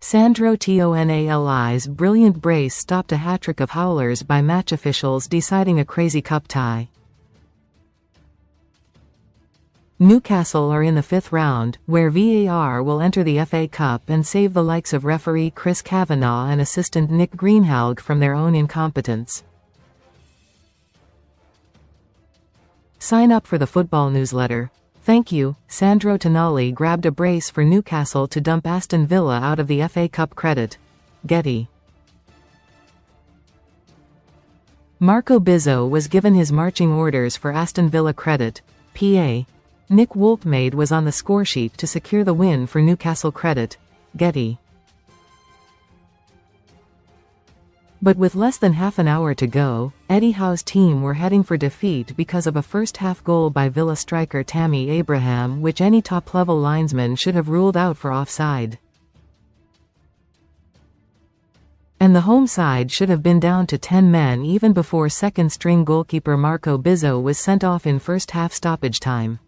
Sandro Tonali's brilliant brace stopped a hat-trick of howlers by match officials deciding a crazy cup tie. Newcastle are in the fifth round, where VAR will enter the FA Cup and save the likes of referee Chris Kavanagh and assistant Nick Greenhalgh from their own incompetence. Sign up for the football newsletter. Thank you. Sandro Tonali grabbed a brace for Newcastle to dump Aston Villa out of the FA CupCredit. Getty. Marco Bizot was given his marching orders for Aston VillaCredit, PA. Nick Woltemade was on the scoresheet to secure the win for NewcastleCredit. Getty. But with less than half an hour to go, Eddie Howe's team were heading for defeat because of a first-half goal by Villa striker Tammy Abraham, which any top-level linesman should have ruled out for offside. And the home side should have been down to 10 men even before second-string goalkeeper Marco Bizot was sent off in first-half stoppage time.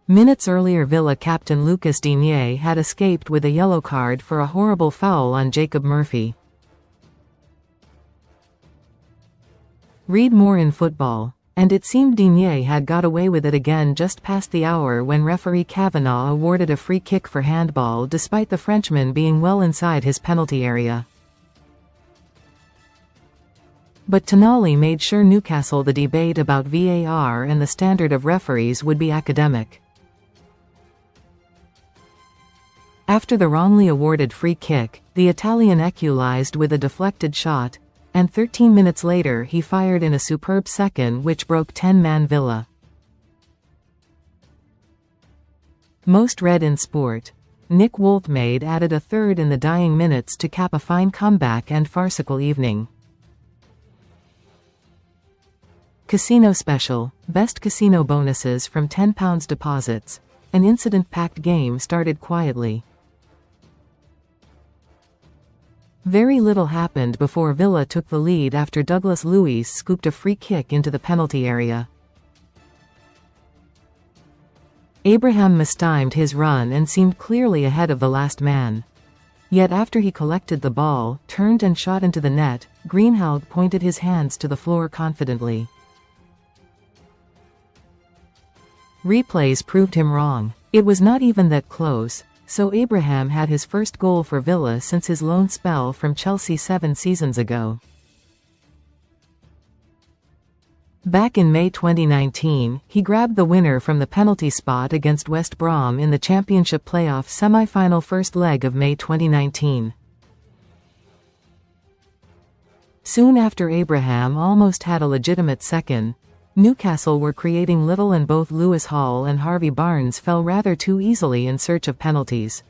Minutes earlier, Villa captain Lucas Digne had escaped with a yellow card for a horrible foul on Jacob Murphy. Read more in football. And it seemed Digne had got away with it again just past the hour when referee Kavanagh awarded a free kick for handball despite the Frenchman being well inside his penalty area. But Tonali made sure Newcastle the debate about VAR and the standard of referees would be academic. After the wrongly awarded free kick, the Italian equalized with a deflected shot, and 13 minutes later he fired in a superb second which broke 10-man Villa. Most read in sport. Nick Woltemade added a third in the dying minutes to cap a fine comeback and farcical evening. Casino Special. Best casino bonuses from £10 deposits. An incident-packed game started quietly. Very little happened before Villa took the lead after Douglas Luiz scooped a free kick into the penalty area. Abraham mistimed his run and seemed clearly ahead of the last man. Yet after he collected the ball, turned and shot into the net, Greenhalgh pointed his hands to the floor confidently. Replays proved him wrong. It was not even that close. So Abraham had his first goal for Villa since his loan spell from Chelsea 7 seasons ago. Back in May 2019, he grabbed the winner from the penalty spot against West Brom in the Championship playoff semi-final first leg of May 2019. Soon after Abraham almost had a legitimate second, Newcastle were creating little and both Lewis Hall and Harvey Barnes fell rather too easily in search of penalties.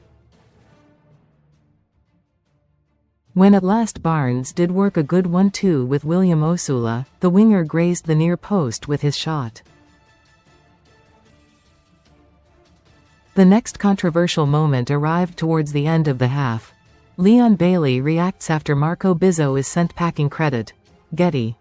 When at last Barnes did work a good 1-2 with William Osula, the winger grazed the near post with his shot. The next controversial moment arrived towards the end of the half. Leon Bailey reacts after Marco Bizot is sent packing. Credit. Getty.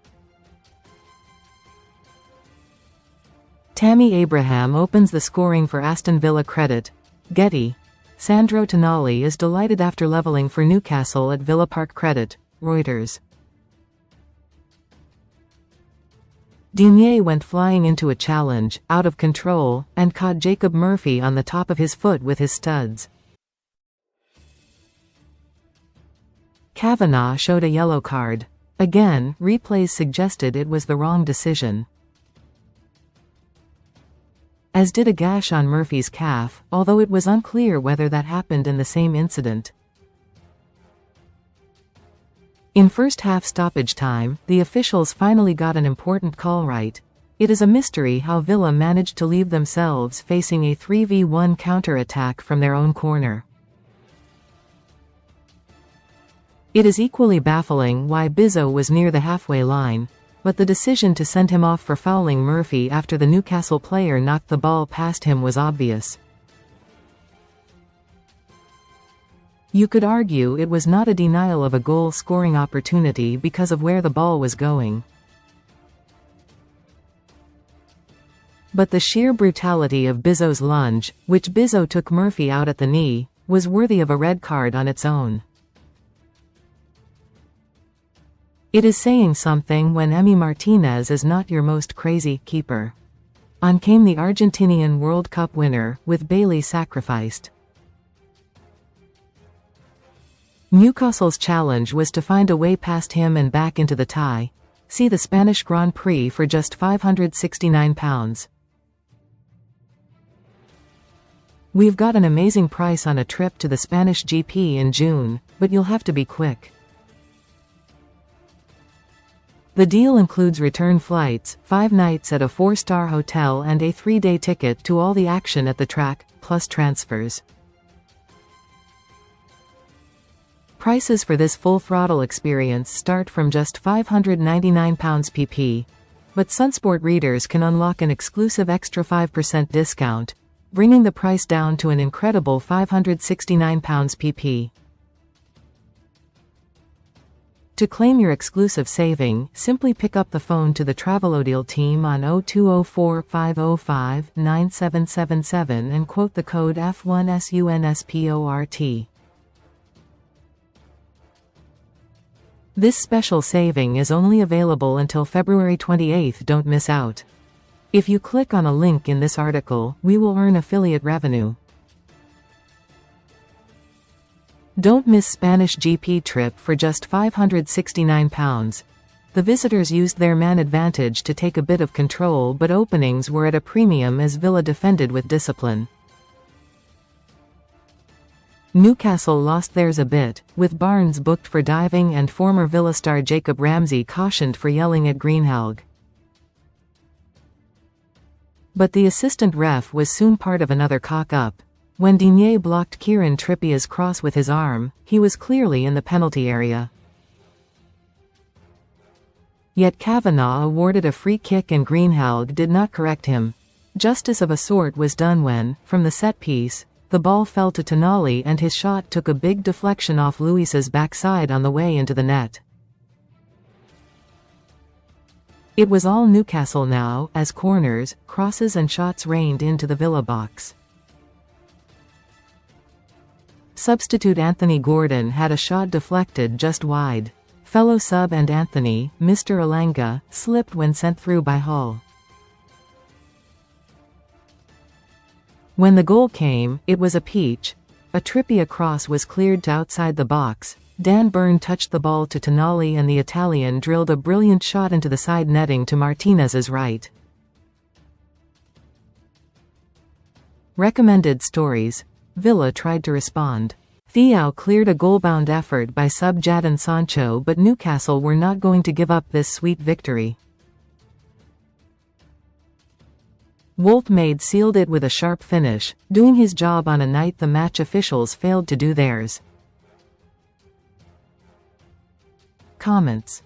Tammy Abraham opens the scoring for Aston VillaCredit. Getty. Sandro Tonali is delighted after leveling for Newcastle at Villa Park. Credit. Reuters. Digne went flying into a challenge, out of control, and caught Jacob Murphy on the top of his foot with his studs. Kavanagh showed a yellow card. Again, replays suggested it was the wrong decision. As did a gash on Murphy's calf, although it was unclear whether that happened in the same incident. In first-half stoppage time, the officials finally got an important call right. It is a mystery how Villa managed to leave themselves facing a 3v1 counter-attack from their own corner. It is equally baffling why Bizot was near the halfway line, but the decision to send him off for fouling Murphy after the Newcastle player knocked the ball past him was obvious. You could argue it was not a denial of a goal-scoring opportunity because of where the ball was going. But the sheer brutality of Bizot's lunge, which Bizot took Murphy out at the knee, was worthy of a red card on its own. It is saying something when Emi Martinez is not your most crazy keeper. On came the Argentinian World Cup winner, with Bailey sacrificed. Newcastle's challenge was to find a way past him and back into the tie. See the Spanish Grand Prix for just £569. We've got an amazing price on a trip to the Spanish GP in June, but you'll have to be quick. The deal includes return flights, 5 nights at a 4-star hotel and a 3-day ticket to all the action at the track, plus transfers. Prices for this full-throttle experience start from just £599 pp. But Sunsport readers can unlock an exclusive extra 5% discount, bringing the price down to an incredible £569 pp. To claim your exclusive saving, simply pick up the phone to the Travelodile team on 0204-505-9777 and quote the code F1SUNSPORT. This special saving is only available until February 28. Don't miss out. If you click on a link in this article, we will earn affiliate revenue. Don't miss Spanish GP trip for just £569. The visitors used their man advantage to take a bit of control, but openings were at a premium as Villa defended with discipline. Newcastle lost theirs a bit, with Barnes booked for diving and former Villa star Jacob Ramsey cautioned for yelling at Greenhalgh. But the assistant ref was soon part of another cock-up. When Digne blocked Kieran Trippier's cross with his arm, he was clearly in the penalty area. Yet Kavanagh awarded a free kick and Greenhalgh did not correct him. Justice of a sort was done when, from the set piece, the ball fell to Tonali and his shot took a big deflection off Luis's backside on the way into the net. It was all Newcastle now, as corners, crosses and shots rained into the Villa box. Substitute Anthony Gordon had a shot deflected just wide. Fellow sub and Anthony, Mr. Elanga, slipped when sent through by Hull. When the goal came, it was a peach. A Trippier cross was cleared to outside the box. Dan Burn touched the ball to Tonali and the Italian drilled a brilliant shot into the side netting to Martinez's right. Recommended stories. Villa tried to respond. Howe cleared a goal-bound effort by sub Jadon Sancho, but Newcastle were not going to give up this sweet victory. Woltemade sealed it with a sharp finish, doing his job on a night the match officials failed to do theirs. Comments.